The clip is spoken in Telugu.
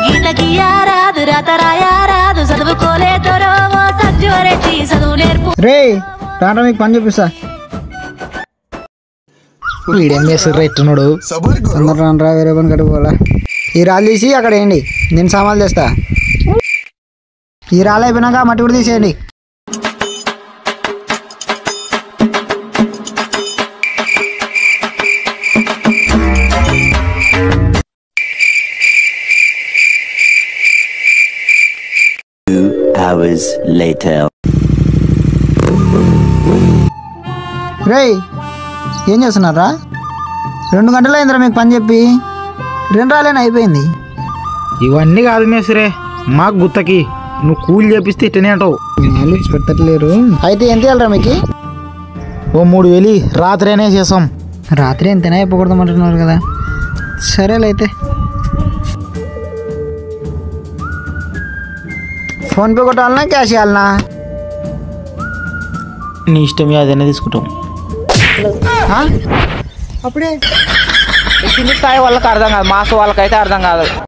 గీత గీయారాదు రాత రాయారాదు చదువుకోలేదరో సజ్జోరెచ్చి చదువు నేర్పు రే రాండ్రా మీకు పని చూపిస్తా వీడేం చేస్తారు ఎట్టున్నాడు అందరు రాండ్రా వేరే పని కట్టుకోవాలా ఈ రాళ్ళు తీసి అక్కడ వేయండి నేను సామాన్లు తెస్తా ఈ రాళ్ళు అయిపోయినాక మట్టి కూడా తీసేయండి hours later. రేయ్ ఏం చేస్తున్నారా 2 గంటలు అయిందిరా మీకు పని చెప్పి 2 రాలేనా అయిపోయింది ఇవన్నీ కాదు మేస్త్రే మాకు గుత్తకి నువ్వు కూలి చేపిస్తే ఇట్టనే అంటావు పెట్టట్లేరు అయితే ఎంత వెళ్ళరా మీకు ఓ 3000 రాత్రేనే చేసాం రాత్రి ఎంతైనా అయిపోకూడదామంటున్నారు కదా సరేలే అయితే ఫోన్పే కొట్టాలనా క్యాష్ ఇవ్వాలనా నీ ఇష్టం అదైనా తీసుకుంటాం అప్పుడే కింది స్థాయి వాళ్ళకి అర్థం కాదు మాస్ వాళ్ళకైతే అర్థం కాదు